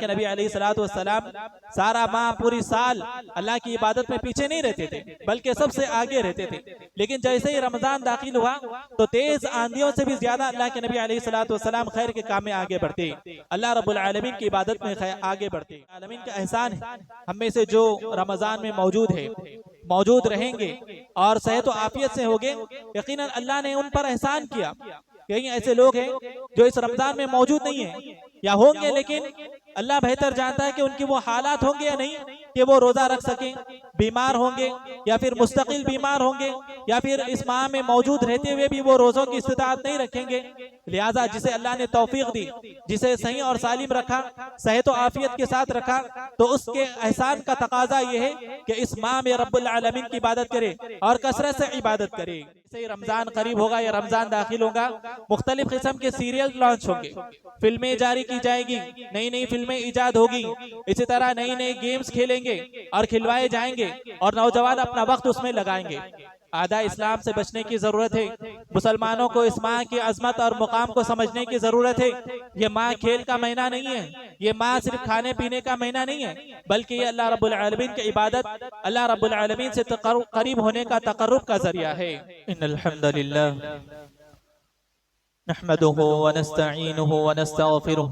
कि नबी अलैहिस्सलाम सारा माह पूरी साल अल्लाह की इबादत में पीछे नहीं रहते थे, बल्कि सबसे आगे रहते थे। लेकिन जैसे ही रमजान दाखिल हुआ तो तेज आंधियों से भी ज्यादा अल्लाह के नबी अलैहिस्सलाम खैर के काम में आगे बढ़ते, अल्लाह रब्बुल आलमीन की इबादत में आगे बढ़ते। आलमीन का एहसान है हम में से जो रमजान में मौजूद रहेंगे और सेहत व आफियत से होंगे, यकीनन अल्लाह ने उन पर एहसान किया। कहीं ऐसे लोग हैं जो इस रमजान में मौजूद नहीं है या होंगे, लेकिन अल्लाह बेहतर जानता है कि उनकी वो हालात होंगे या नहीं कि वो रोजा रख सकें, बीमार होंगे या फिर मुस्तकिल बीमार होंगे या फिर इस माह में मौजूद रहते हुए भी वो रोजों की इस्तिताअत नहीं रखेंगे। लिहाजा जिसे अल्लाह ने तौफीक दी, जिसे सही और सालिम रखा, सेहत व आफियत के साथ रखा, तो उसके एहसान का तकाजा ये है कि इस माह में रब्बुल आलमीन की इबादत करे और कसरत से इबादत करे। जैसे रमजान करीब होगा या रमजान दाखिल होगा, मुख्तलिफ किस्म के सीरियल लॉन्च होंगे, फिल्में जारी की जाएगी, नई नई फिल्में इजाद होगी, इसी तरह नई नई गेम्स खेलेंगे और खिलवाए जाएंगे और नौजवान अपना वक्त उसमें लगाएंगे। आधा इस्लाम से बचने की जरूरत है। मुसलमानों को इस माह की अजमत और मुकाम को समझने की जरूरत है। ये माह खेल का महीना नहीं है, ये माह सिर्फ खाने पीने का महीना नहीं है, बल्कि ये अल्लाह रब्बुल आलमीन की इबादत, अल्लाह रब्बुल आलमीन से करीब होने का तकर्रुब का जरिया है। इन्नल हम्दुलिल्लाह नहमदुहु व नस्तईनुहु व नस्तगफिरुह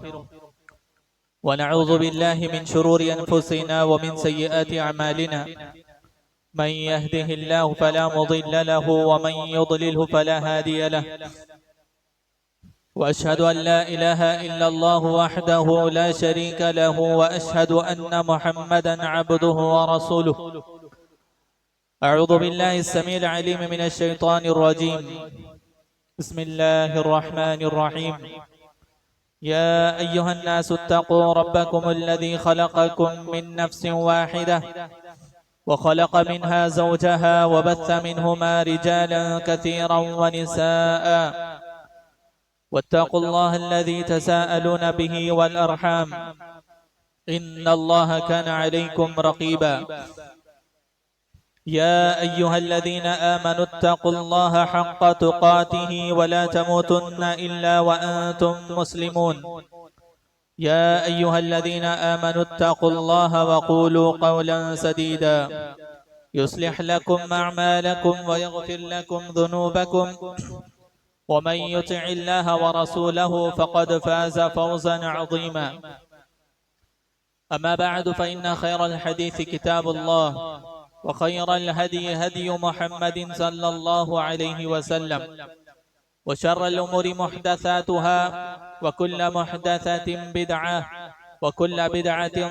व नऊज़ु बिल्लाहि मिन शुरूरि अनफुसिना व मिन सय्यिआति अमालिना मन यहदिहिल्लाहु फला मुदिल्ल लहु व मन युद्लिलहु फला हादिय लहु व अशहदु अन ला इलाहा इल्लल्लाहु वहदहु ला शरीका लहु व अशहदु अन्ना मुहम्मदन अब्दुहु व रसूलुहु। अऊज़ु बिल्लाहि अस्समीइल अलीम मिनश शैतानिर रजीम। बिस्मिल्लाहिर रहमानिर रहीम। या अय्युहन नासु इत्तक़ू रब्बकुमुल्लज़ी खलक़कुम मिन नफ्सिन वाहिदह वखलक़ मिन्हा ज़ौजहा वबस्स मिन्हुमा रिजालन कसीरन वनिसाअ वत्तक़ुल्लाह अल्लज़ी तसाअलून बिही वल अर्हाम इन्नल्लाह कान अलैकुम रक़ीबा। या अय्युहल्लज़ीन आमनु इत्तक़ुल्लाह हक़्क़ तुक़ातिही वला तमूतुन्न इल्ला व अंतुम मुस्लिमून। या अय्युहल्लज़ीन आमनु इत्तक़ुल्लाह वक़ूलू क़ौलन सदीदा युस्लिह लकुम अअमालकुम व यग़फिर लकुम ज़ुनूबकुम व मन युतिइल्लाह व रसूलहु फ़क़द फ़ाज़ फ़ौज़न अज़ीमा। अम्मा बअद फ़इन्न खैरल हदीस किताबुल्लाह व खैरल हदी हदी मुहम्मदिन सल्लल्लाहु अलैहि वसल्लम व शर्रल उमूरि मुहदसातुहा व कुल्ल मुहदसतिन बिदअह व कुल्ल बिदअतिन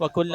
व कुल्ल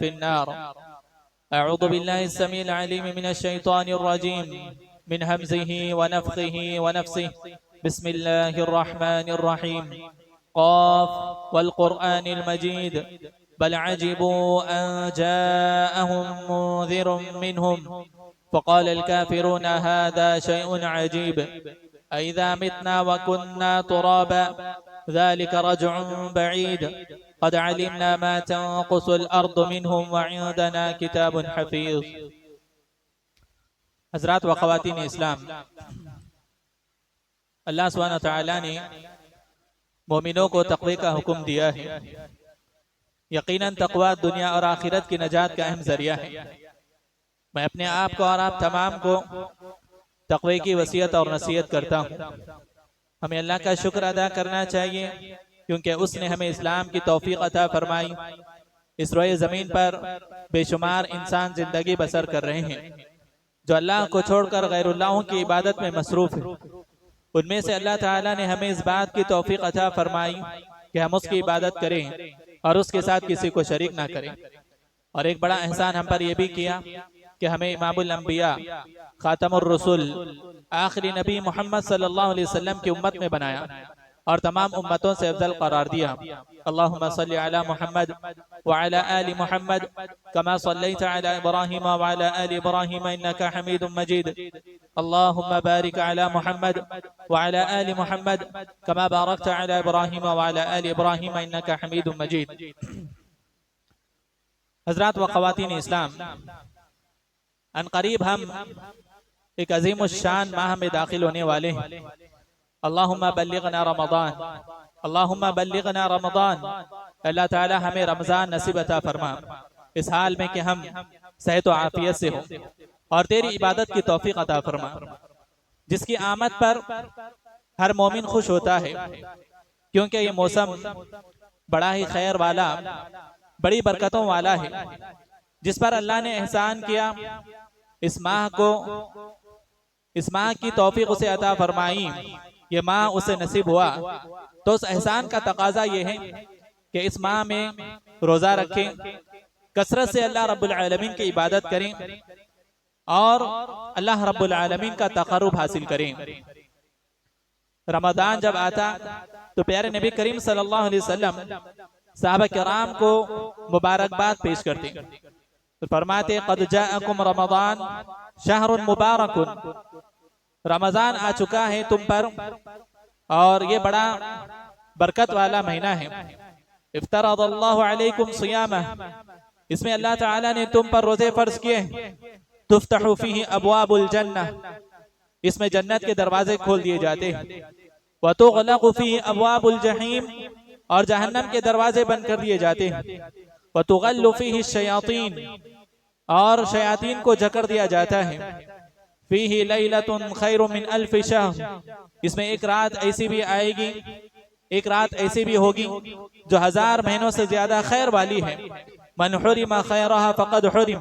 फिन्नार। अऊज़ु बिल्लाहि अस्समीइल अलीम मिनश शैतानिर रजीम मिन हमज़िही व नफ़्ख़िही व नफ़्सिही। बिस्मिल्लाहिर रहमानिर रहीम। क़ाफ़ वल क़ुरआनिल मजीद बल अजिबू अन जाअहुम मुन्ज़िरुम मिनहुम फ़क़ाल अल काफ़िरून हाज़ा शैउन अजीब अइज़ा मितना व कुन्ना तुराबा ज़ालिक रज्उन बईद क़द अलिमना मा तंक़ुसुल अर्दु मिनहुम व इंदना किताबुन हफ़ीज़। हज़रात व ख़वातीन इस्लाम, अल्लाह सुब्हानहु व तआला ने मोमिनों को तक़वे का हुक्म दिया है। यकीनन तक़वा दुनिया और आखिरत की नजात का अहम जरिया है। मैं अपने आप को और आप तमाम को तक़वे की वसीयत और नसीहत करता हूँ। हमें अल्लाह का शुक्र अदा करना चाहिए क्योंकि उसने हमें इस्लाम की तौफीक अता फरमाई। इस रोए ज़मीन पर बेशुमार इंसान ज़िंदगी बसर कर रहे हैं जो अल्लाह को छोड़कर गैरुल्लाहों की इबादत में मसरूफ़ है। उनमें से अल्लाह ताला ने हमें इस बात की तौफीक अता फरमाई कि हम उसकी इबादत करें और उसके साथ किसी को शरीक ना करें। और एक बड़ा एहसान हम पर यह भी किया कि हमें इमामुल अंबिया, खातमुर रसूल, आखिरी नबी मोहम्मद सल्लल्लाहु अलैहि वसल्लम की उम्मत में बनाया। और तमाम उम्मतों से अफजल करार दिया। अल्लाहुम्मा सल्ली अला मुहम्मद व अला आलि मुहम्मद कमा सल्लैता अला इब्राहीम व अला आलि इब्राहीम इन्नका हमीदुम मजीद। अल्लाहुम्मा बारिक अला मुहम्मद व अला आलि मुहम्मद कमा बारकता अला इब्राहीम व अला आलि इब्राहीम इन्नका हमीदुम मजीद। हज़रात व ख़वातीन इस्लाम, अनक़रीब हम एक अज़ीम शान माह में दाखिल होने वाले हैं। अल्लाहुम्मा बल्लिगना रमज़ान, अल्लाहुम्मा बल्लिगना रमज़ान। अल्लाह ताला हमें रमज़ान नसीब अता फरमा, इस हाल में कि हम सेहत व आफियत से हो, और तेरी इबादत की तौफीक अता फरमा। जिसकी आमद पर हर मोमिन खुश होता है, क्योंकि ये मौसम बड़ा ही खैर वाला, बड़ी बरकतों वाला है, जिस पर अल्लाह ने एहसान किया। इस माह को, इस माह की तौफीक उसे अता फरमाई, ये माह उसे नसीब हुआ, तो उस एहसान का तकाजा ये है कि इस माह में रोज़ा रखें, कसरत से अल्लाह रब्बुल आलमीन की इबादत करें और अल्लाह रब्बुल आलमीन का तक़र्रुब हासिल करें। रमज़ान जब आता तो प्यारे नबी करीम सल्लल्लाहु अलैहि वसल्लम सहाबा किराम को मुबारकबाद पेश करते, तो फरमाते क़द जाअकुम रमज़ान शहरुन मुबारकुन। रमज़ान आ चुका है तुम पर, और ये बड़ा बरकत वाला महीना है। इफ्तरदल्लाहु अलैकुम सियामह, इसमें अल्लाह ताला ने तुम पर रोजे फर्ज किए। तुफ्तहु फीही अबवाबुल जन्नह, इसमें जन्नत के दरवाजे खोल दिए जाते हैं। व तुग़लक़ु फीही अबवाबुल जहीम, और जहन्नम के दरवाजे बंद कर दिए जाते हैं। व तुग़ल्लु फीही शयातीन, और शयातीन को जकड़ दिया जाता है। फीही लैलतुन खैरुम मिन अल्फि शहर, इसमें एक रात ऐसी भी आएगी, एक रात ऐसी भी होगी जो 1000 महीनों से ज्यादा खैर वाली है। मन हुरिमा खैरहा फक़द हुरिम,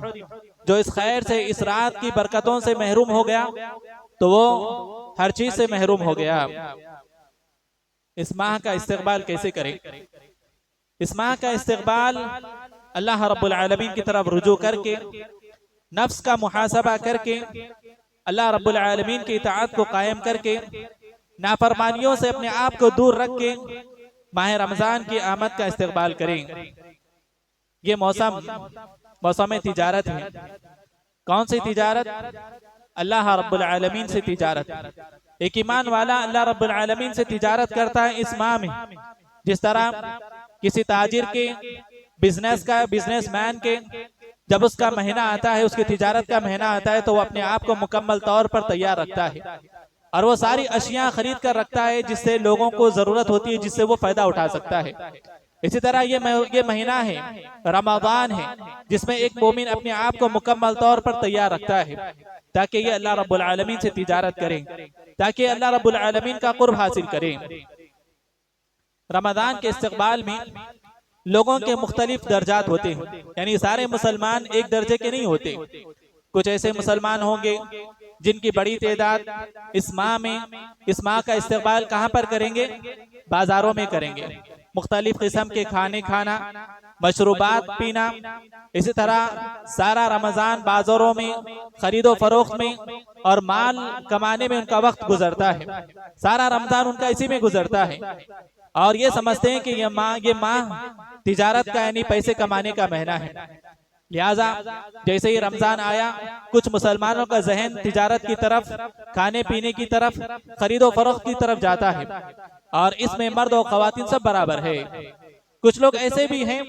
जो इस खैर से, इस रात की बरकतों से महरूम हो गया तो वो हर चीज से महरूम हो गया। इस माह का इस्तेक़बाल कैसे करें? इस माह का इस्तेक़बाल अल्लाह रब्बुल आलमीन की तरफ रुजू करके, नफ्स का मुहासबा करके, अल्लाह रब्बुल आलमीन की इताअत को कायम करके, नाफरमानियों से अपने आप को दूर रख के माह रमजान की आमद का इस्तेक़बाल करें। ये मौसम तिजारत है। कौन सी तिजारत? अल्लाह रब्बुल आलमीन से तिजारत। एक ईमान वाला अल्लाह रब्बुल आलमीन से तिजारत करता है इस माह में। जिस तरह किसी ताजिर के, बिजनेसमैन के जब उसका महीना आता है, उसकी तिजारत का महीना आता है, तो वो अपने आप को मुकम्मल तौर पर तैयार रखता है और वो सारी अशियाँ खरीद कर रखता है जिससे लोगों को जरूरत होती है, जिससे वो फायदा उठा सकता है। इसी तरह ये महीना है, रमज़ान है, जिसमें एक मोमिन अपने आप को मुकम्मल तौर पर तैयार रखता है ताकि ये अल्लाह रब्बुल आलमीन से तिजारत करें, ताकि अल्लाह रब्बुल आलमीन का कुर्ब हासिल करें। रमज़ान के इस्तक़बाल में लोगों के मुख्तलिफ दर्जात होते हैं, यानी सारे मुसलमान एक दर्जे के नहीं होते। कुछ ऐसे मुसलमान होंगे जिनकी बड़ी तादाद इस माह का इस्तक़बाल कहाँ पर करेंगे? बाजारों में करेंगे। मुख्तलिफ किस्म के खाने खाना, मशरूबात पीना, इसी तरह सारा रमज़ान बाजारों में खरीदो फरोख्त में और माल कमाने में उनका वक्त गुजरता है। सारा रमज़ान उनका इसी में गुजरता है और ये समझते हैं कि ये माह तिजारत का यानी पैसे कमाने का महीना है। लिहाजा जैसे ही रमजान आया, कुछ मुसलमानों का जहन तिजारत की तरफ, खाने पीने की तरफ, खरीदो फरोख्त की तरफ जाता है और इसमें मर्द और ख़वातीन सब बराबर है। कुछ लोग ऐसे भी हैं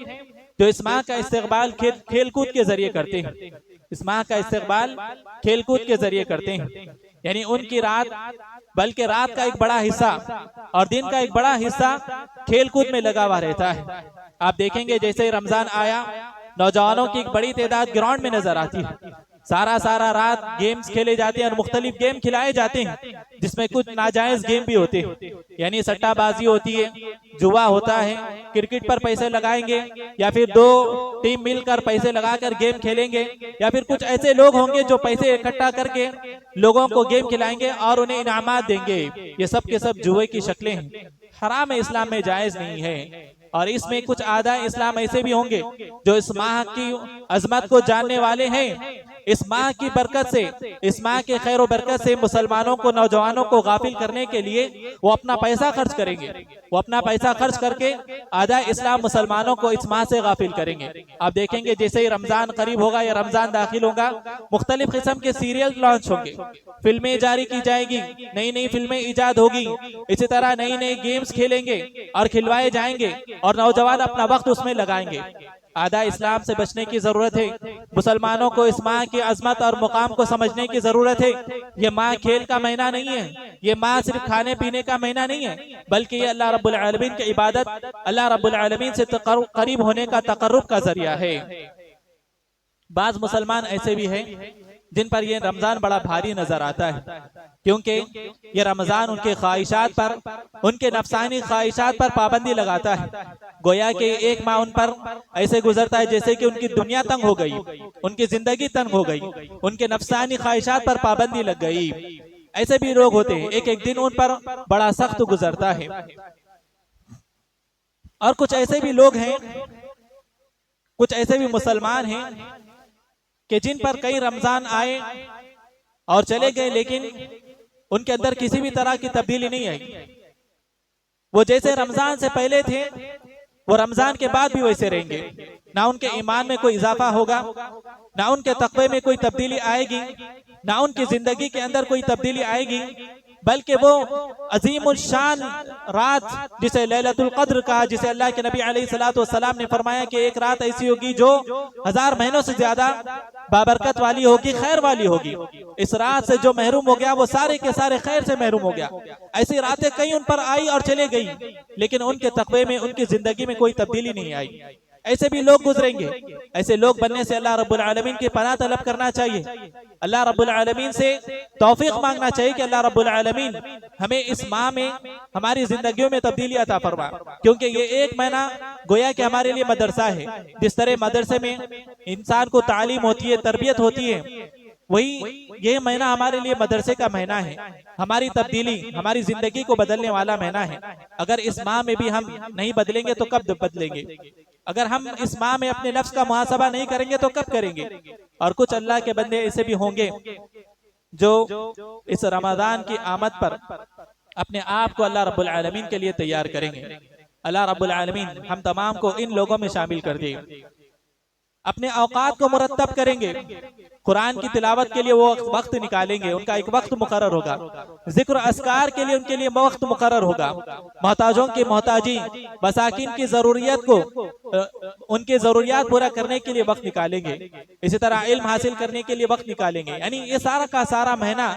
जो इस माह का इस्तक़बाल खेल कूद के जरिए करते हैं। इस माह का इस्तक़बाल खेल कूद के जरिए करते हैं, यानी उनकी रात, बल्कि रात का एक बड़ा हिस्सा और दिन का एक बड़ा हिस्सा खेल कूद में लगा हुआ रहता है। आप देखेंगे जैसे ही रमजान आया, नौजवानों की एक बड़ी तादाद ग्राउंड में नजर आती है। सारा रात गेम्स खेले जाते हैं और मुख्तलिफ गेम खिलाए जाते हैं, जिसमें कुछ नाजायज गेम भी होते हैं, यानी सट्टाबाजी होती है, जुआ होता है, क्रिकेट पर पैसे लगाएंगे या फिर दो टीम मिलकर पैसे लगाकर गेम खेलेंगे, या फिर कुछ ऐसे लोग होंगे जो पैसे इकट्ठा करके लोगों को गेम खिलाएंगे और उन्हें इनामात देंगे। ये सब के सब जुए की शक्लें हैं, हराम है, इस्लाम में जायज नहीं है। और इसमें कुछ आदा इस्लाम ऐसे भी होंगे जो इस माह की अजमत को जानने वाले हैं, इस माह की बरकत से, इस माह के खैर और बरकत से मुसलमानों को, नौजवानों को गाफिल करने के लिए वो अपना पैसा खर्च करेंगे। वो अपना पैसा खर्च करके आधा इस्लाम मुसलमानों को इस माह से गाफिल करेंगे। आप देखेंगे जैसे ही रमजान करीब होगा या रमजान दाखिल होगा, मुख्तलिफ किस्म के सीरियल लॉन्च होंगे, फिल्में जारी की जाएगी, नई नई फिल्में इजाद होगी, इसी तरह नई नई गेम्स खेलेंगे और खिलवाए जाएंगे और नौजवान अपना वक्त उसमें लगाएंगे। आधा इस्लाम से बचने की जरूरत है। मुसलमानों को इस माह की अजमत और मुकाम को समझने की जरूरत है। ये माह खेल का महीना नहीं है, ये माह सिर्फ खाने पीने का महीना नहीं है, बल्कि ये अल्लाह रब्बुल आलमीन की इबादत, अल्लाह रब्बुल आलमीन से करीब होने का तकर्रुब का जरिया है। बाज मुसलमान ऐसे भी हैं जिन पर ये रमजान बड़ा भारी नजर आता है, क्योंकि ये रमजान उनके ख्वाहिशात पर, उनके नफसानी ख्वाहिशात पर पाबंदी लगाता है। गोया कि एक माह उन पर ऐसे गुजरता है जैसे कि उनकी दुनिया तंग हो गई, उनकी जिंदगी तंग हो गई, उनके नफसानी ख्वाहिशात पर पाबंदी लग गई। ऐसे भी लोग होते हैं, एक एक दिन उन पर बड़ा सख्त गुजरता है। और कुछ ऐसे भी लोग हैं, कुछ ऐसे भी मुसलमान हैं कि जिन पर कई रमजान आए और चले गए, लेकिन उनके अंदर किसी भी तरह की तब्दीली नहीं आई। वो जैसे रमजान से पहले थे, वो रमजान के बाद भी वैसे रहेंगे। ना उनके ईमान में कोई इजाफा होगा, ना उनके तक़वे में कोई तब्दीली आएगी, ना उनकी जिंदगी के अंदर कोई तब्दीली आएगी, बल्कि वो अजीमुल शान रात जिसे लैलतुल क़द्र कहा, जिसे अल्लाह के नबी अलैहिस्सलातु वस्सलाम ने फरमाया कि एक रात ऐसी होगी जो 1000 महीनों से ज्यादा बाबरकत वाली होगी, खैर वाली होगी। इस रात से जो महरूम हो गया वो सारे के सारे खैर से महरूम हो गया। ऐसी रातें कई उन पर आई और चले गई, लेकिन उनके तक़वे में, उनकी जिंदगी में कोई तब्दीली नहीं आई। ऐसे भी लोग गुजरेंगे। ऐसे लोग बनने से अल्लाह रब्बुल आलमीन की पनाह तलब करना चाहिए। अल्लाह रब्बुल आलमीन से तौफीक मांगना चाहिए कि अल्लाह रब्बुल आलमीन हमें इस माह में हमारी जिंदगियों में तब्दीली अता फरमा, क्योंकि ये एक महीना गोया कि हमारे लिए मदरसा है। जिस तरह मदरसे में इंसान को तालीम होती है, तरबियत होती है, वही ये महीना हमारे लिए मदरसे का महीना है। हमारी तब्दीली, हमारी जिंदगी को बदलने वाला महीना है। अगर इस माह में भी हम नहीं बदलेंगे तो कब बदलेंगे? अगर हम इस माह में अपने नफ्स का मुहासबा नहीं करेंगे तो कब करेंगे? और कुछ अल्लाह के बंदे ऐसे भी होंगे जो इस रमजान की आमद पर अपने आप को अल्लाह रब्बुल आलमीन के लिए तैयार करेंगे। अल्लाह रब्बुल आलमीन हम तमाम को इन लोगों में शामिल कर दे। अपने औकात को मुरत्तब करेंगे, कुरान की तिलावत के लिए वो वक्त निकालेंगे, उनका एक वक्त मुकर्रर होगा। जिक्र अस्कार के लिए उनके लिए वक्त मुकर्रर होगा। मोहताजों की मोहताजी, मसाकिन की जरूरियत को, उनकी जरूरियात पूरा करने के लिए वक्त निकालेंगे। इसी तरह इल्म हासिल करने के लिए वक्त निकालेंगे। यानी ये सारा का सारा महीना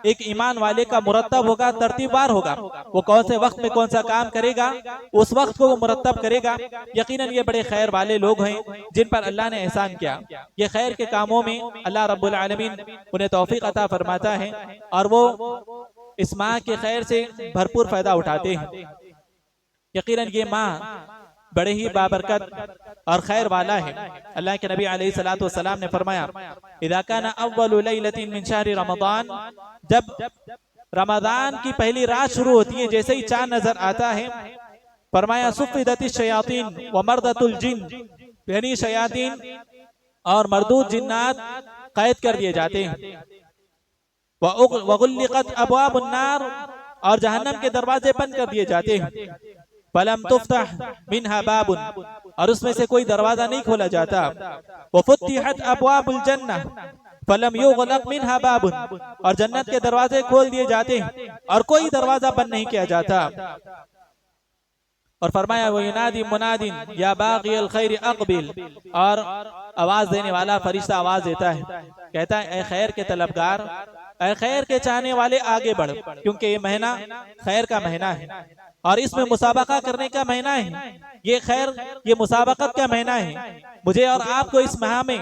एक ईमान वाले का मुरत्तब होगा, तरतीबवार होगा। वो कौन से वक्त में कौन सा काम करेगा, उस वक्त को वो मुरत्तब करेगा। यकीनन ये बड़े खैर वाले लोग हैं जिन पर अल्लाह ने एहसान किया। ये खैर के कामों में अल्लाह रब्बुल आलमीन उन्हें तौफीक अता फरमाता है और वो इस माह के खैर से भरपूर फायदा उठाते हैं। यकीनन ये माह बड़े ही बाबरकत और खैर वाला है। अल्लाह के नबी अलैहिस्सलातु वस्सलाम ने फरमाया, इज़ा काना अव्वलु लैलतिन मिन शहरि रमज़ान, जब रमजान की पहली रात शुरू होती है, जैसे ही चांद नजर आता है, फरमाया सुफ़िदतिश शयातीन व मर्दतुल जिन, यानी शयातीन और मरदूद जिन्नात कैद कर दिए जाते हैं। वगुल्लिक़त अब्वाबुन नार, और जहन्नम के दरवाजे बंद कर दिए जाते हैं। फलम तुफ्तह मिनहा बाबुन, और उसमें से कोई दरवाजा नहीं खोला जाता। वफुत्तिहत अब्वाबुल जन्नह फलम युग़लक़ मिनहा बाबुन, और जन्नत के दरवाजे खोल दिए जाते हैं और कोई दरवाजा बंद नहीं किया जाता। और फरमाया वो युनादी मुनादिन या बाग़ियल खैर अक़बिल, और आवाज देने वाला फरिश्ता आवाज देता है, कहता है ए खैर के तलबगार, ए खैर के चाहने वाले आगे बढ़, क्योंकि ये महीना खैर का महीना है और इसमें मुसाबका करने का महीना है। ये खैर, ये मुसाबकत का महीना है। मुझे और आपको इस माह में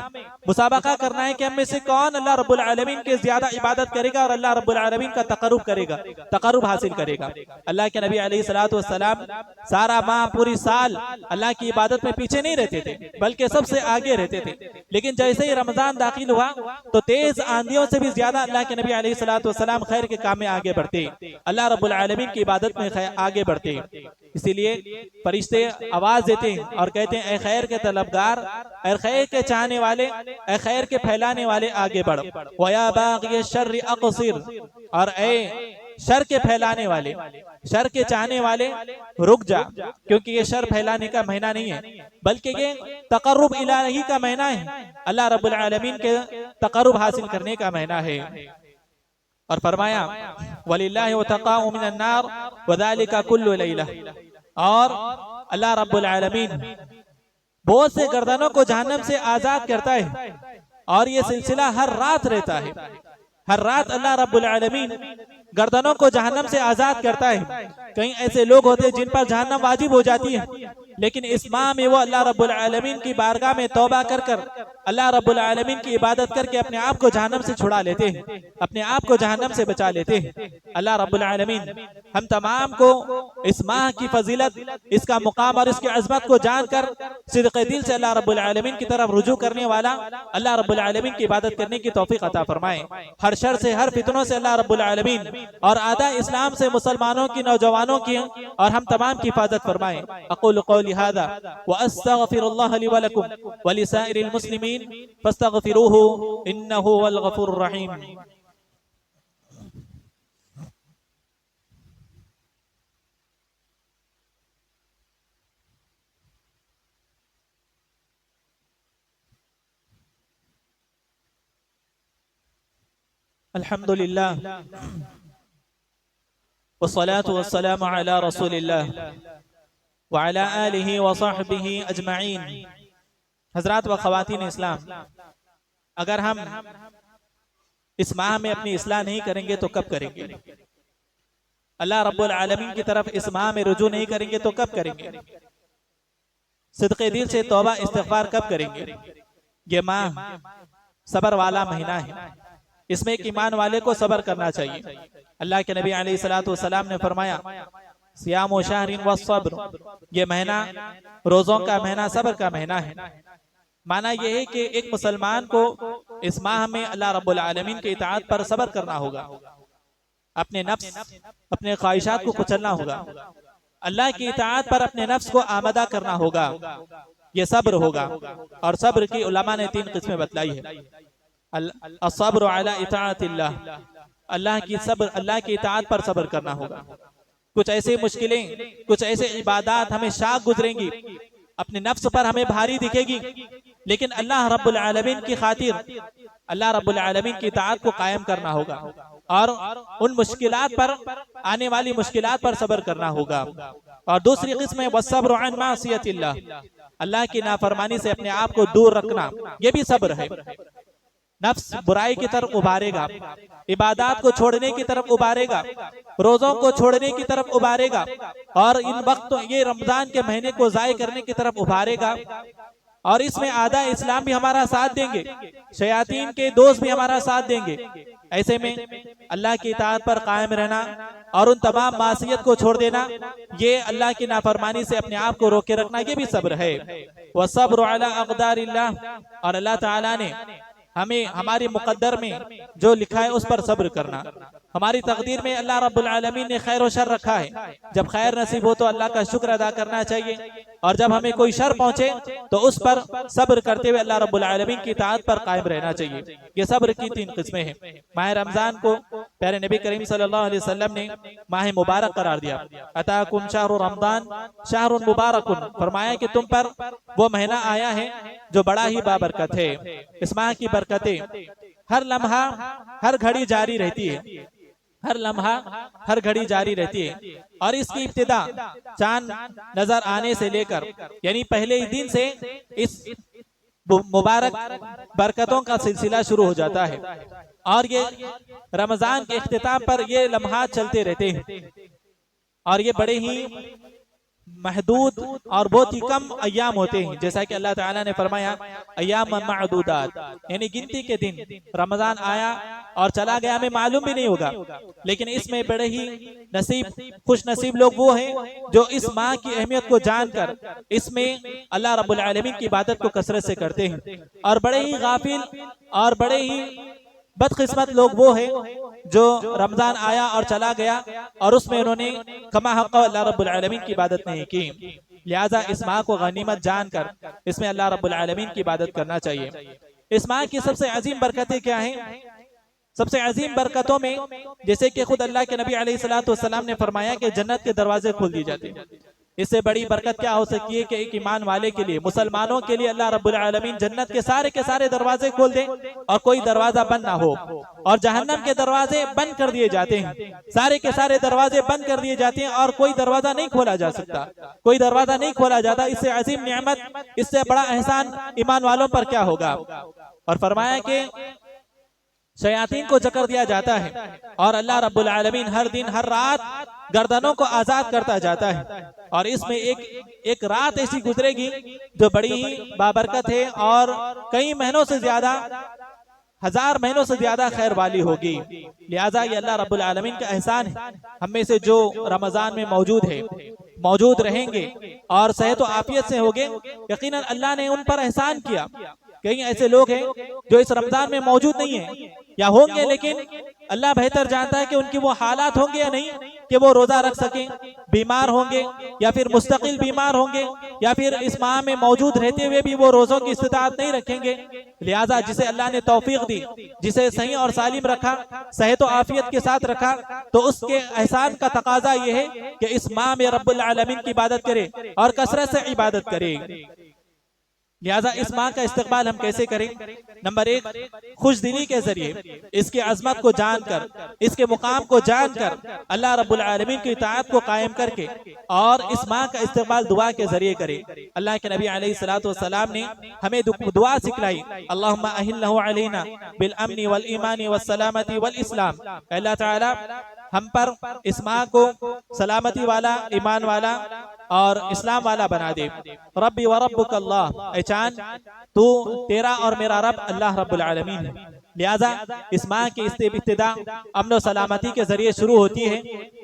मुसाबका करना है कि हम में से कौन अल्लाह रब्बुल आलमीन के ज्यादा इबादत करेगा और अल्लाह रब्बुल आलमीन का तकर्रुब करेगा, तकर्रुब हासिल करेगा। अल्लाह के नबी अलैहिस्सलातु वस्सलाम सारा माह, पूरी साल अल्लाह की इबादत में पीछे नहीं रहते थे, बल्कि सबसे आगे रहते थे। लेकिन जैसे ही रमजान दाखिल हुआ तो तेज आंधियों से भी ज्यादा अल्लाह के नबी अलैहिस्सलातु वस्सलाम खैर के काम में आगे बढ़ते, अल्लाह रब्बुल आलमीन की इबादत में आगे बढ़ते हैं। इसीलिए फरिश्ते आवाज देते हैं और कहते हैं, ए खैर के तलबगार, ए खैर के चाहने वाले, ए खैर के फैलाने वाले आगे बढ़, वया बाग़ी शर्र अक़सिर, और ए शर के फैलाने वाले, शर के चाहने वाले रुक जा, क्योंकि ये शर फैलाने का महीना नहीं है, बल्कि ये तक़र्रुब इलाही का महीना है, अल्लाह रब्बुल आलमीन के तक़र्रुब हासिल करने का महीना है। और फरमाया वलिल्लाहि वतक़ाउ मिनन नार वज़ालिका कुल्लु लैला, और अल्लाह रब्बुल आलमीन बहुत से गर्दनों को जहन्नम से आजाद करता है, और ये सिलसिला हर रात रहता है। हर रात अल्लाह रब्बुल आलमीन गर्दनों को जहन्नम से आजाद करता है। कई ऐसे लोग होते हैं जिन पर जहन्नम वाजिब हो जाती है, लेकिन इस माह में वो अल्लाह रब्बुल आलमीन की बारगाह में तौबा कर कर, अल्लाह रब्बुल आलमीन की इबादत करके अपने आप को जहन्नम से छुड़ा लेते हैं, अपने आप को जहन्नम से बचा लेते हैं। अल्लाह रब्बुल आलमीन हम तमाम को इस माह की फजीलत, इसका मुकाम और इसकी अजमत को जानकर सिद्क़े दिल से अल्लाह रब्बुल आलमीन की तरफ रुजू करने वाला अल्लाह रब्बुल आलमीन की इबादत करने की तौफीक अता फरमाए। हर शर से, हर फितनों से अल्लाह रब्बुल आलमीन और आदा इस्लाम से मुसलमानों की, नौजवानों की और हम तमाम की हिफाजत फरमाए। अक़ूलु क़ौली हाज़ा व अस्तग़फिरुल्लाह ली व लकुम व लिसाइरिल मुस्लिमीन फस्तग़फिरूहु इन्नहु हुवल गफ़ूरुर रहीम। अल्हम्दुलिल्लाह वस्सलातु वस्सलामु अला रसूलिल्लाह व अला आलिहि व सहबिहि अजमईन। हजरात व ख़वातीन इस्लाम, अगर हम इस माह में अपनी इस्लाह नहीं करेंगे तो कब करेंगे? अल्लाह रब्बुल आलमीन की तरफ इस माह में रुजू नहीं करेंगे तो कब करेंगे? सिद्क़े दिल से तौबा इस्तिग़फ़ार कब करेंगे? ये माह सबर वाला महीना है, इसमें एक ईमान वाले को सबर करना चाहिए। अल्लाह के नबी अलैहिस्सलातु वस्सलाम ने फरमाया, सियामु शहरिन व सब्र, ये महीना रोजों का महीना, सबर का महीना है। माना यह है कि एक मुसलमान को इस माह में अल्लाह रब्बुल आलमीन की इताअत पर सबर करना होगा, अपने नफ्स, अपने ख्वाहिशात को कुचलना होगा, अल्लाह की इताअत पर अपने नफ्स को आमदा करना होगा, ये सब्र होगा। और सब्र की उलमा ने 3 किस्में बतलाई है। अस्सब्र अला इताअतिल्लाह, अल्लाह की सब्र, अल्लाह की इताअत पर सब्र करना होगा। कुछ ऐसी मुश्किलें, कुछ ऐसे इबादात हमें शाक गुजरेंगी, अपने नफ्स पर हमें भारी दिखेगी, लेकिन अल्लाह रब्बुल आलमीन की खातिर अल्लाह रब्बुल आलमीन की इताअत को कायम करना होगा और उन मुश्किलात पर, आने वाली मुश्किलात पर सब्र करना होगा। और दूसरी किस्म है वस्सब्रु अन मासियतिल्लाह, अल्लाह की नाफरमानी से अपने आप को दूर रखना, ये भी सब्र है। नफ्स बुराई की तरफ उबारेगा, इबादात को छोड़ने की तरफ उबारेगा, रोजों को छोड़ने की तरफ उबारेगा, और इन वक्त ये रमजान के महीने को जाय करने की तरफ उबारेगा। और इसमें आदा इस्लाम भी हमारा साथ देंगे, शयातीन के दोस्त भी हमारा साथ देंगे। ऐसे में अल्लाह की इताअत पर कायम रहना और उन तमाम मासियत को छोड़ देना, ये अल्लाह की नाफरमानी से अपने आप को रोके रखना, ये भी सब्र है। वह सब्र अला अक़दारिल्लाह, और अल्लाह ताला ने हमें हमारी मुकद्दर में जो लिखा है उस पर सब्र करना। हमारी तकदीर में अल्लाह रब्बुल आलमीन ने खैर और शर रखा है, जब खैर नसीब हो तो अल्लाह का शुक्र अदा करना चाहिए, और जब हमें कोई शर पहुंचे तो उस पर सब्र करते हुए अल्लाह रब्बुल आलमीन की इताअत पर कायम रहना चाहिए। ये सब्र की 3 किस्में हैं। माह रमजान को प्यारे नबी करीम सल्लल्लाहु अलैहि वसल्लम ने माह मुबारक करार दिया। अताकुम शहरु रमजान शहरुन मुबारकुन, फरमाया कि तुम पर वो महीना आया है जो बड़ा ही बाबरकत है। इस माह की बरकतें हर लम्हा, हर घड़ी जारी रहती है, हर लम्हा, हर घड़ी जारी रहती है। और इसकी इब्तिदा चांद नजर आने से लेकर, यानी पहले ही दिन से इस मुबारक बरकतों का सिलसिला शुरू हो जाता है, और ये रमजान के इख्तिताम पर ये लम्हात चलते रहते हैं। और ये बड़े ही महदूद और बहुत ही कम अय्याम होते हैं, जैसा कि अल्लाह ताला ने फरमाया अय्याम मअदूदात, यानी गिनती के दिन। रमजान आया और चला गया, हमें मालूम भी नहीं होगा, लेकिन इसमें बड़े ही खुश नसीब लोग वो हैं जो इस माह की अहमियत को जानकर इसमें अल्लाह रब्बुल आलमीन की इबादत को कसरत से करते हैं। और बड़े ही गाफिल और बड़े ही बदकिस्मत लोग वो है जो रमजान आया और चला गया और उसमें उन्होंने कमा हक़ अल्लाह रब्बुल आलमीन की इबादत नहीं की। लिहाजा इस माह को गनीमत जानकर इसमें अल्लाह रब्बुल आलमीन की इबादत करना चाहिए। इस माह की सबसे अजीम बरकतें क्या हैं? सबसे अजीम बरकतों में जैसे कि खुद अल्लाह के नबी अलैहिस्सलातु वस्सलाम ने फरमाया कि जन्नत के दरवाजे खोल दिए जाते हैं। इससे बड़ी बरकत क्या हो सकती है कि एक ईमान वाले के लिए, मुसलमानों के लिए अल्लाह रब्बुल आलमीन जन्नत के सारे दरवाजे खोल दे और कोई दरवाजा बंद ना हो, और जहन्नम के दरवाजे बंद कर दिए जाते हैं, सारे के सारे दरवाजे बंद कर दिए जाते हैं और कोई दरवाजा नहीं खोला जा सकता, कोई दरवाजा नहीं खोला जाता। इससे अजीम नेमत, इससे बड़ा एहसान ईमान वालों पर क्या होगा। और फरमाया कि शयातीन को जकड़ दिया जाता है और अल्लाह रब्बुल आलमीन हर दिन हर रात गर्दनों को आजाद करता जाता है। और इसमें एक रात ऐसी गुजरेगी जो बड़ी ही बाबरकत है और कई महीनों से ज्यादा, 1000 महीनों से ज्यादा खैर वाली होगी। लिहाजा ये अल्लाह रब्बुल आलमीन का एहसान है। हम में से जो रमजान में मौजूद रहेंगे और सेहत व आफियत से होंगे, यकीनन अल्लाह ने उन पर एहसान किया। कई ऐसे लोग हैं जो इस रमजान में मौजूद नहीं है या होंगे, लेकिन अल्लाह बेहतर जानता है कि उनकी वो हालात होंगे या नहीं कि वो रोजा रख सकें, बीमार होंगे या फिर मुस्तकिल बीमार होंगे या फिर इस माह में मौजूद रहते हुए भी वो रोजों की इस्तिताअत नहीं रखेंगे। लिहाजा जिसे अल्लाह ने तौफीक दी, जिसे सही और सालिम रखा, सेहत व आफियत के साथ रखा, तो उसके एहसान का तकाजा ये है कि इस माह में रब्बुल आलमीन की इबादत करे और कसरत से इबादत करे। लिहाजा इस माह का इस्तेकबाल हम कैसे करें? नंबर 1, खुशदिली के जरिए, इसके अजमत को जानकर, इसके मुकाम को जानकर अल्लाह रब्बुल आलमीन की इताअत को कायम करके, और इस माह का इस्तेकबाल दुआ के जरिए करें। अल्लाह के नबी अलैहिस्सलातु वस्सलाम ने हमें दुआ सिखलाई, अल्लाहुम्मा अहिल्लहु अलैना बिल अम्नि वल ईमानी वस सलामती वल इस्लाम। अल्लाह ताला हम पर इस माह को सलामती वाला, ईमान वाला और इस्लाम वाला बना दे। रब्बी व रब्बुक अल्लाह, ऐ चांद तू, तेरा और मेरा रब अल्लाह रब्बुल आलमीन है। लिहाजा इस माह की इब्तिदा अमन व सलामती के जरिए शुरू होती है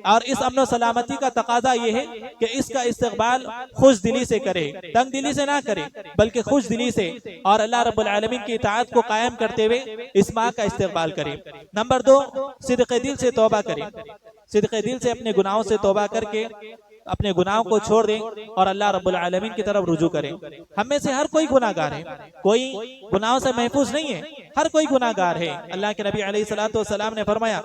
और इस अमन व सलामती का तकाजा ये है कि इसका इस्तकबाल खुश दिली से करे, तंग दिली से ना करे, बल्कि खुश दिली से, और अल्लाह रब्बुल आलमीन की इताअत को कायम करते हुए इस माह का इस्तकबाल करे। नंबर 2, सिद्क़े दिल से तौबा करें। सिद्क़े दिल से अपने गुनाहों से तौबा करके अपने गुनाहों को छोड़ दें और अल्लाह रब्बुल आलमीन की तरफ रुजू करें। हम में से हर कोई गुनाहगार है, कोई गुनाहों से महफूज नहीं है, हर कोई गुनाहगार है। अल्लाह के नबी अलैहिस्सलातु वस्सलाम ने फरमाया,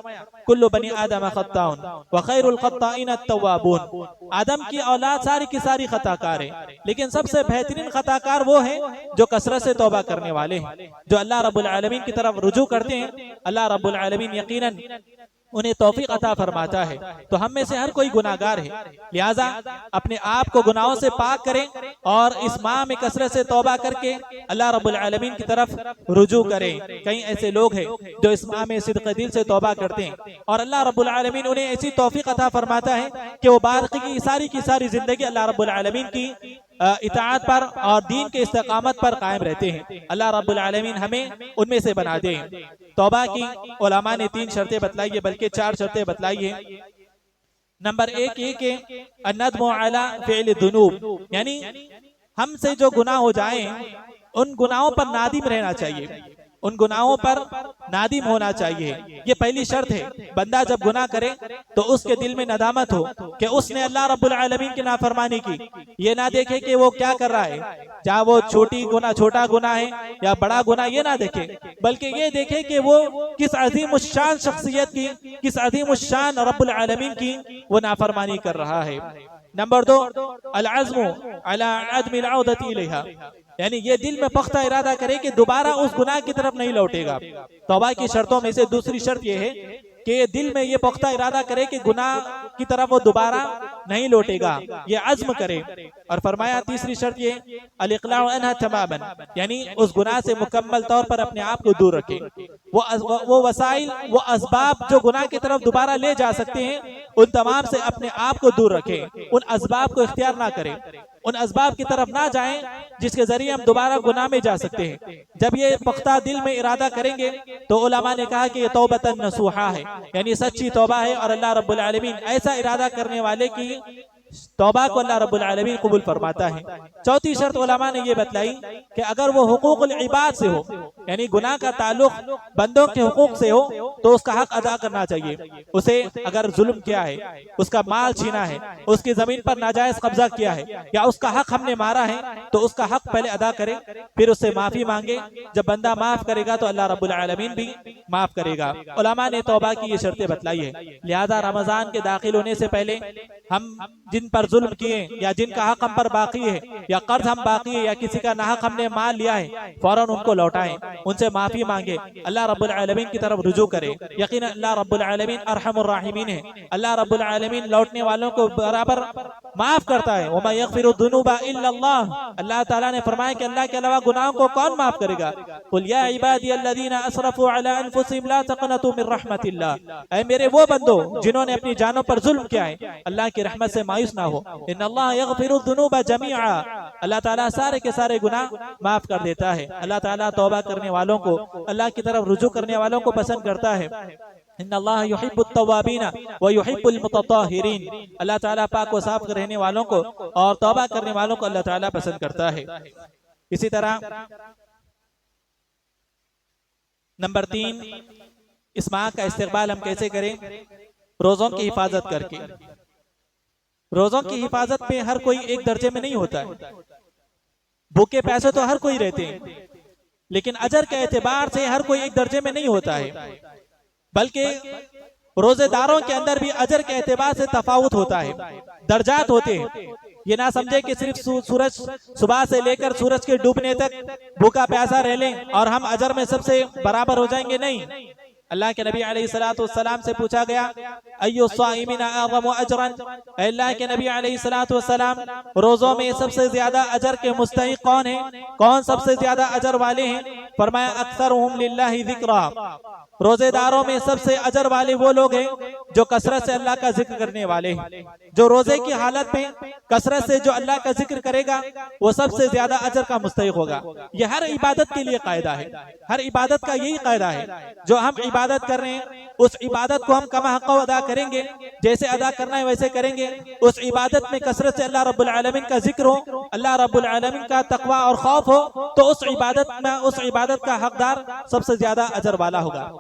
कुल्लु बनी आदम खत्ताउन व खैरुल खत्ताइन अत-तव्वाबून। आदम की औलाद सारी की सारी खताकार है, लेकिन सबसे बेहतरीन खताकार वो है जो कसरत से तौबा करने वाले हैं, जो अल्लाह रब्बुल आलमीन की तरफ रुजू करते हैं। अल्लाह रब्बुल आलमीन यकीनन उन्हें तौफीक अता फरमाता है। तो हम में से हर कोई गुनाहगार है, लिहाजा अपने आप को गुनाहों से पाक करें और इस माह में कसरत से तौबा करके अल्लाह रब्बुल आलमीन की तरफ रुजू करें। कई ऐसे लोग हैं जो इस माह में सिद्क़े दिल से तौबा करते हैं और अल्लाह रब्बुल आलमीन उन्हें ऐसी तौफीक अता फरमाता है कि वो बाकी की सारी जिंदगी अल्लाह रब्बुल आलमीन की इताअत पर और दीन के इस्तिकामत पर कायम रहते हैं। अल्लाह रब्बुल आलमीन हमें उनमें से बना दे। तौबा की उलमा ने 3 शर्तें बतलाई है, बल्कि 4 शर्तें बतलाई है। नंबर 1 ये कि अन्नदमु अला फ़िअल दुनूब, यानी हमसे जो गुनाह हो जाए उन गुनाहों पर नादिम रहना चाहिए, उन गुनाहों पर नादिम होना चाहिए। ये पहली शर्त है। बंदा जब गुनाह करे तो उसके दिल में नदामत हो कि उसने अल्लाह रब्बुल आलमीन की नाफरमानी की। ये ना देखे कि वो क्या कर रहा है, चाहे वो छोटा गुनाह है या बड़ा गुनाह, ये ना देखे, बल्कि ये देखे कि वो किस अजीम शान शख्सियत की, किस अजीम शान रब्बुल आलमीन की वो नाफरमानी कर रहा है। नंबर 2, अल-अज़्मु अला अदमिल औदति इलैहा, यानी ये दिल में पख्ता इरादा करे कि दोबारा उस गुनाह की तरफ नहीं लौटेगा। तौबा की शर्तों में से दूसरी शर्त यह है कि दिल में ये पुख्ता इरादा करे कि गुनाह की तरफ वो दोबारा नहीं लौटेगा, ये अज़्म करे। और फरमाया तीसरी शर्त ये अल-इक़लाउ अन्हा तमामन, यानी उस गुनाह से मुकम्मल तौर पर अपने आप को दूर रखे। वो वसाइल, वो असबाब जो गुनाह की तरफ दोबारा ले जा सकते हैं, उन तमाम से अपने आप को दूर रखे, उन असबाब को इख्तियार ना करें, उन असबाब की तरफ ना जाएं जिसके जरिए हम दोबारा गुनाह में जा सकते हैं। जब ये पुख्ता दिल में इरादा करेंगे तो उलमा ने कहा कि ये तौबतन नसूहा है, यानी सच्ची तौबा है। और अल्लाह रब्बुल आलमीन ऐसा इरादा करने वाले की तौबा को अल्लाह रब्बुल आलमीन कबूल फरमाता है। चौथी शर्त उलमा ने ये बतलाई कि अगर वो हुकूकुल इबाद से हो, यानी गुनाह का ताल्लुक बंदों के हुकूक से हो, तो उसका हक अदा करना चाहिए। उसे अगर जुल्म किया है, उसका माल छीना है, उसकी जमीन पर नाजायज कब्जा किया है, या उसका हक हमने मारा है, तो उसका हक पहले अदा करे, फिर उससे माफी मांगे। जब बंदा माफ करेगा तो अल्लाह रब्बुल आलमीन भी माफ करेगा। उलमा ने तौबा की ये शर्तें बतलाई है। लिहाजा रमजान के दाखिल होने से पहले हम जिन पर जुल्म किए या जिनका हक हम पर बाकी है, या कर्ज हम बाकी है, या किसी का नाहक हमने माल लिया है, फौरन उनको लौटाएं, उनसे माफी मांगे, अल्लाह रब्बुल आलमीन की तरफ रुजू करें। यकीन अल्लाह रब्बुल आलमीन अरहमुर राहिमीन है। अल्लाह रब्बुल आलमीन लौटने वालों को बराबर माफ करता है। वमा यगफिरुद्दुनूबा इल्लल्लाह, अल्लाह ताला ने फरमाया कि अल्लाह के अलावा गुनाहों को कौन माफ करेगा। कुल या इबादियल्लज़ीना अस्रफू अला अनफुसिहिम ला तक़नतू मिन रहमतिल्लाह, ऐ मेरे वो बंदो जिन्होंने अपनी जानों पर जुल्म किया है, अल्लाह की रहमत से मायूस ना हो। इन्नल्लाह यगफिरुद्दुनूबा जमीआ, अल्लाह ताला सारे के सारे गुनाह माफ कर देता है। अल्लाह ताला तौबा करने वालों को, अल्लाह की तरफ रुजू करने वालों को पसंद करता है। इन्नल्लाह युहिब्बुत तव्वाबीना व युहिब्बुल मुतत्ताहिरीन, अल्लाह ताला पाक व साफ रहने वालों को और तौबा करने वालों को अल्लाह ताला पसंद करता है। इसी तरह नंबर 3, इस माह का इस्तेकबाल हम कैसे करें? रोजों की हिफाजत करके। रोजों की हिफाजत में हर कोई एक दर्जे में नहीं होता है। भूखे पैसे तो हर कोई रहते हैं, लेकिन अजर के एतबार से हर कोई एक दर्जे में नहीं होता है, बल्कि रोजेदारों के अंदर भी अजर के एतबार से तफावुत होता है, दर्जात होते हैं। ये ना समझे कि सिर्फ सूरज सुबह से लेकर सूरज के डूबने तक भूखा प्यासा रह लें और हम अजर में सबसे बराबर हो जाएंगे, नहीं। अल्लाह के नबी अलैहिस्सलातु वस्सलाम से पूछा गया, अय्यु स्वाइमिना अज़मु अजरन, अल्लाह के नबी अलैहिस्सलातु वस्सलाम, रोजों में सबसे ज्यादा अजर के मुस्तहिक कौन है, कौन सबसे ज्यादा अजर वाले हैं? फरमाया अक्सरुहुम लिल्लाहि ज़िक्रा, रोजेदारों में सबसे अजर वाले वो लोग हैं जो कसरत से अल्लाह का जिक्र करने वाले हैं। जो रोजे की हालत में कसरत से जो अल्लाह का जिक्र करेगा वो सबसे ज्यादा अजर का मुस्तहिक होगा। ये हर इबादत के लिए कायदा है, हर इबादत का यही कायदा है। जो हम इबादत कर रहे हैं उस इबादत को हम कमा हक़ अदा करेंगे, जैसे अदा करना है वैसे करेंगे। उस इबादत में कसरत से अल्लाह रब्बुल आलमीन का जिक्र हो, अल्लाह रब्बुल आलमीन का तकवा और खौफ हो, तो उस इबादत का हकदार सबसे ज्यादा अजर वाला होगा।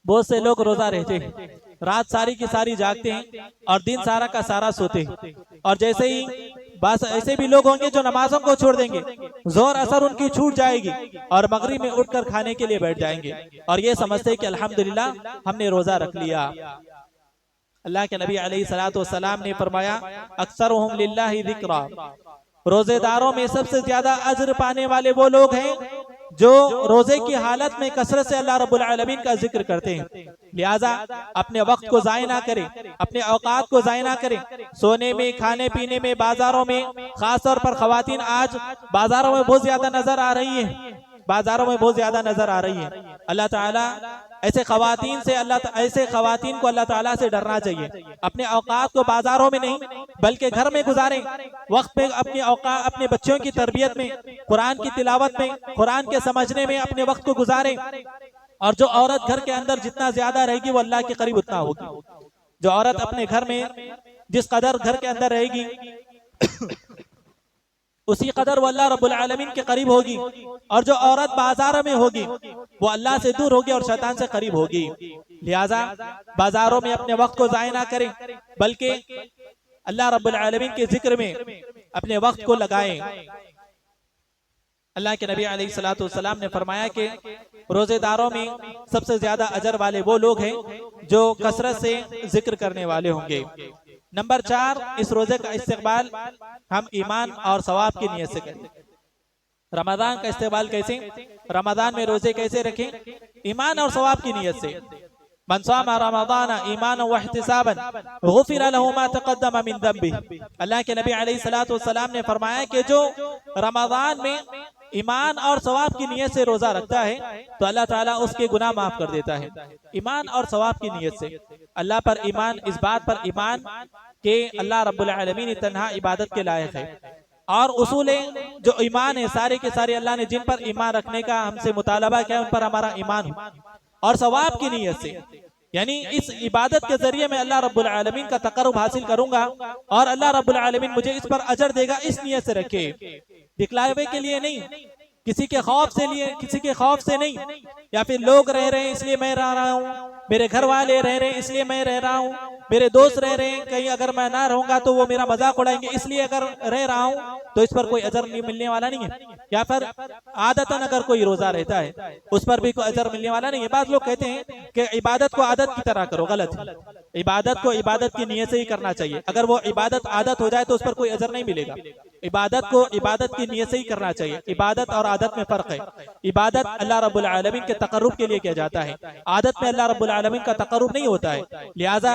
बहुत से लोग रोजा रहते हैं, रात सारी की सारी जागते हैं और दिन सारा का सारा सोते हैं, और जैसे ही बस ऐसे भी लोग होंगे जो नमाजों को छोड़ देंगे, जोर असर उनकी छूट जाएगी और मगरिब में उठकर खाने के लिए बैठ जाएंगे और ये समझते हैं कि अल्हम्दुलिल्लाह हमने रोजा रख लिया। अल्लाह के नबी अलैहिस्सलातु वस्सलाम ने फरमाया अक्सरुहुम लिल्लाहि ज़िक्रा, रोजेदारों में सबसे ज्यादा अजर पाने वाले वो लोग हैं जो रोजे की हालत में कसरत से अल्लाह रब्बुल आलमीन का जिक्र करते हैं। लिहाजा अपने वक्त को जाया ना करें, अपने औकात को जाया ना करें, सोने में, खाने पीने में, बाजारों में, खासतौर पर खवातीन आज बाजारों में बहुत ज्यादा नजर आ रही है, बाजारों में बहुत ज्यादा नजर आ रही है। अल्लाह ताला ऐसे खवातीन को अल्लाह ताला से डरना चाहिए। अपने औकात को बाजारों में नहीं बल्कि घर में गुजारें, वक्त पे अपने औकात, अपने बच्चों की तरबियत में, कुरान की तिलावत में, कुरान के समझने में अपने वक्त को गुजारें। और जो औरत घर के अंदर जितना ज्यादा रहेगी वो अल्लाह के करीब उतना होगी। जो औरत अपने घर में जिस कदर घर के अंदर रहेगी उसी कदर वो अल्लाह रब्बुल आलमीन के करीब होगी, और जो औरत बाजार में होगी वो अल्लाह से दूर होगी और शैतान से करीब होगी। लिहाजा बाजारों में अपने वक्त को जाया ना करें बल्कि अल्लाह रब्बुल आलमीन के जिक्र में अपने वक्त को लगाएं। अल्लाह के नबी अलैहिस्सलातु वस्सलाम ने फरमाया कि रोजेदारों में सबसे ज्यादा अजर वाले वो लोग हैं जो कसरत से जिक्र करने वाले होंगे। नंबर 4, इस रोजे का इस्तेकबाल हम ईमान और सवाब की नियत से करें। रमजान का इस्तेकबाल कैसे? रमजान में रोजे कैसे रखें? ईमान और सवाब की नियत से। मन सामा रमज़ान ईमानन व इहतिसाबन गुफ़िर लहु मा तक़द्दम मिन ज़ंबिही। अल्लाह के नबी अलैहिस्सलातु वस्सलाम ने फरमाया कि जो रमजान में ईमान और सवाब की नियत से रोजा रखता है तो अल्लाह ताला उसके गुनाह माफ कर देता है। ईमान और सवाब की नियत से अल्लाह पर ईमान, इस बात पर ईमान के अल्लाह रब्बुल आलमीन तन्हा इबादत के लायक है, और उसूलें जो ईमान है सारे के सारे अल्लाह ने जिन पर ईमान रखने का हमसे मुतालबा किया उन पर हमारा ईमान हो। और सवाब की नियत से यानी इस इबादत के जरिए मैं अल्लाह रब्बुल आलमीन का तकर्रुब हासिल करूंगा और अल्लाह रब्बुल आलमीन मुझे इस पर अजर देगा, इस नियत से रखे, दिखलावे के लिए नहीं, किसी के खौफ से लिए, किसी के खौफ से नहीं, या फिर लोग रह रहे हैं इसलिए मैं रह रहा हूँ, मेरे घर वाले रह रहे हैं इसलिए मैं रह रहा हूँ, मेरे दोस्त रह रहे हैं, कहीं अगर मैं ना रहूंगा तो वो मेरा मजाक उड़ाएंगे इसलिए अगर रह रहा हूँ तो इस पर कोई अजर मिलने वाला नहीं है। या फिर आदतन अगर कोई रोजा रहता है उस पर भी कोई अजर मिलने वाला नहीं है। बात लोग कहते हैं कि इबादत को आदत की तरह करो, गलत है। इबादत को इबादत की नीयत से ही करना चाहिए। अगर वो इबादत आदत हो जाए तो उस पर कोई अजर नहीं मिलेगा। इबादत को इबादत की नीयत से ही करना चाहिए। इबादत और आदत में फर्क है। इबादत अल्लाह रब्बुल आलमीन के तकर्रुब के लिए किया जाता है, आदत में अल्लाह रब्बुल आलमीन का तकर्रुब नहीं होता है। लिहाजा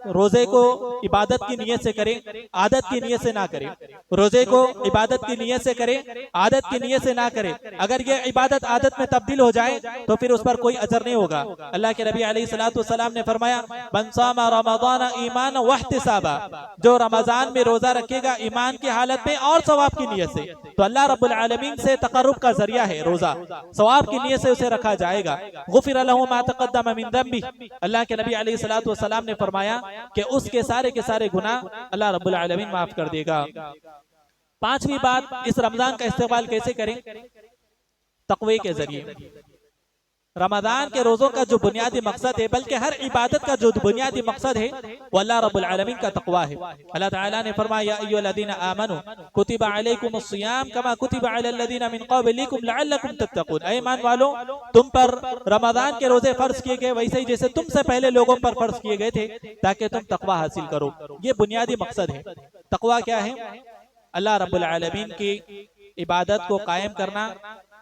रोजे को इबादत की नीयत से करें, आदत की नीयत से ना करें। रोजे को इबादत की नीयत से करें, आदत की नीयत से ना करें। अगर ये इबादत आदत में तब्दील हो जाए तो फिर उस पर कोई अजर नहीं होगा। अल्लाह के नबी अलैहिस्सलातु वस्सलाम ने फरमाया, मन सामा रमज़ान ईमान वहतिसाबा, जो रमजान में रोजा रखेगा ईमान की हालत में और सवाब की नीयत से, तो अल्लाह रब्बुल आलमीन से तकर्रुब का जरिया है रोजा, सवाब की नीयत से उसे रखा जाएगा। गुफिर लहु मा तक़द्दम मिन ज़ंबी, अल्लाह के नबी अलैहिस्सलातु वस्सलाम ने फरमाया कि उसके सारे के सारे गुनाह अल्लाह रब्बुल आलमीन माफ कर देगा। पांचवी बात, इस रमजान का इस्तेमाल कैसे करें? तक़वे के जरिए। रमजान के रोजों का जो बुनियादी मकसद है, बल्कि हर इबादत का जो बुनियादी मकसद है, वो अल्लाह रब्बुल आलमीन का तक़वा है। अल्लाह ताला ने फरमाया, या अय्युहल्लज़ीना आमनू कुतिबा अलैकुमुस सियाम कमा कुतिबा अलल्लज़ीना मिन क़ब्लिकुम लअल्लकुम तत्तक़ून, ऐ ईमान वालों, तुम पर रमजान के रोजे फर्ज किए गए वैसे ही जैसे तुमसे पहले लोगों पर फर्ज किए गए थे, ताकि तुम तक़वा हासिल करो। ये बुनियादी मकसद है। तक़वा क्या है? अल्लाह रब्बुल आलमीन की इबादत को कायम करना,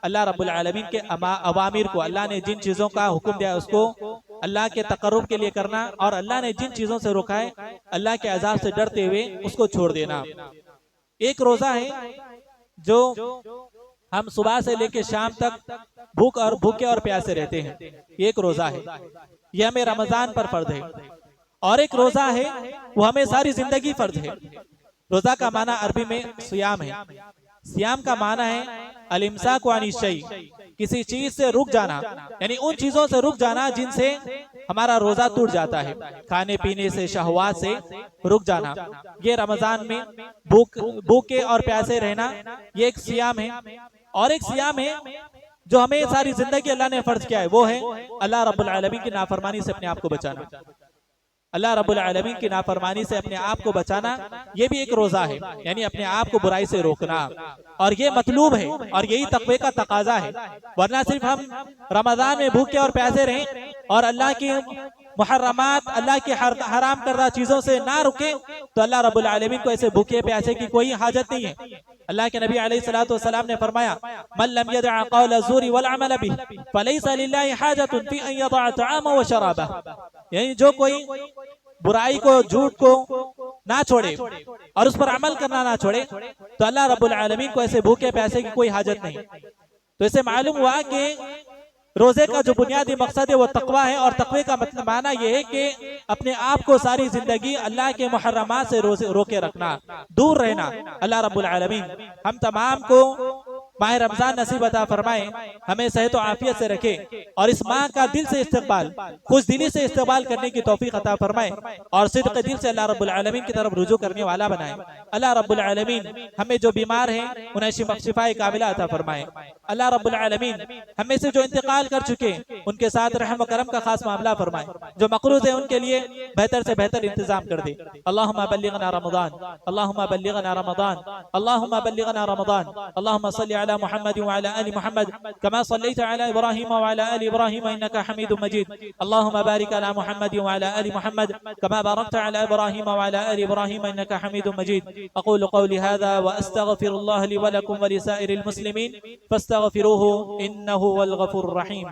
अल्लाह रब्बुल आलमीन के अवामिर को, अल्लाह ने जिन चीजों का हुक्म दिया उसको अल्लाह के तकर्रुब के लिए करना, और अल्लाह ने जिन चीजों से रोका है अल्लाह के अजाब से डरते हुए उसको छोड़ देना। एक रोजा है जो हम सुबह से लेकर शाम तक भूखे और प्यासे रहते हैं, एक रोजा है, यह हमें रमजान पर फर्ज है। और एक रोजा है वो हमें सारी जिंदगी फर्ज है। रोजा का माना अरबी में सियाम है। सियाम का माना है अल-इम्साक अन शै, किसी चीज से रुक जाना, यानी उन चीजों से रुक जाना जिनसे हमारा रोजा टूट जाता है, खाने पीने से, शहवात से रुक जाना। ये रमजान में भूखे और प्यासे रहना, ये एक सियाम है। और एक सियाम है जो हमें सारी जिंदगी अल्लाह ने फर्ज किया है, वो है अल्लाह रब्बुल आलमीन की नाफरमानी से अपने आप को बचाना। अल्लाह रब्बुल आलमीन की नाफरमानी से अपने आप को बचाना, ये भी एक रोजा है, यानी अपने आप को बुराई से रोकना। और ये मतलूब है और यही तक़वे का तकाजा है। वरना सिर्फ हम रमजान में भूखे और प्यासे रहें और अल्लाह की मुहर्रमात, अल्लाह की हराम करदा चीजों से ना रुके, तो अल्लाह रब्बुल आलमीन को ऐसे भूखे प्यासे की कोई हाजत नहीं है। अल्लाह के नबी अलैहिस्सलातु वस्सलाम ने फरमाया, मन लम यदअ क़ौल ज़ूरी वल अमल बिही फलैसा लिल्लाहि हाजतुन फी अन यदअ तआमा व शराबा, यानी जो कोई बुराई को, झूठ को ना छोड़े और उस पर अमल करना ना छोड़े, तो अल्लाह रब्बुल आलमीन को ऐसे भूखे प्यासे की कोई हाजत नहीं। तो इससे मालूम हुआ कि रोजे का जो बुनियादी मकसद है वो तकवा है। और तकवे का मतलब माना यह है कि अपने आप को सारी जिंदगी अल्लाह के मुहर्रमात से रोके रखना, दूर रहना। अल्लाह रब्बुल आलमीन हम तमाम को माह रमजान नसीब अता फरमाए, हमें सेहत और आफियत से रखे और इस माह का दिल से इस्तकबाल, खुश दिली से इस्तकबाल करने की तौफीक अता फरमाए और सिद्क़ दिल से अल्लाह रब्बुल आलमीन की तरफ रुजू करने वाला बनाए। अल्लाह रब्बुल आलमीन हमें जो बीमार हैं उन्हें शिफाए कामिला अता फरमाए। अल्लाह रब्बुल आलमीन हमें से जो इंतकाल कर चुके उनके साथ रहम व करम का खास मामला फरमाए, जो मक़रूज़ है उनके लिए बेहतर से बेहतर इंतजाम कर दे। अल्लाहुम्मा बल्लिगना रमज़ान, अल्लाहुम्मा बल्लिगना रमज़ान, अल्लाहुम्मा बल्लिगना रमज़ान। अल्लाहुम्मा सल्लि अला मुहम्मद व अला आलि मुहम्मद कमा सल्लैता अला इब्राहीम व अला आलि इब्राहीम इन्नका हमीदुम मजीद। अल्लाहुम्मा बारिक अला मुहम्मद व अला आलि मुहम्मद कमा बारकता अला इब्राहीम व अला आलि इब्राहीम इन्नका हमीदुम मजीद। अक़ूलु क़ौली हाज़ा व अस्तग़फिरुल्लाह लि व लकुम व लिसाइरिल मुस्लिमीन फस्तग़फिरूहु इन्नहु हुवल गफ़ूरुर रहीम।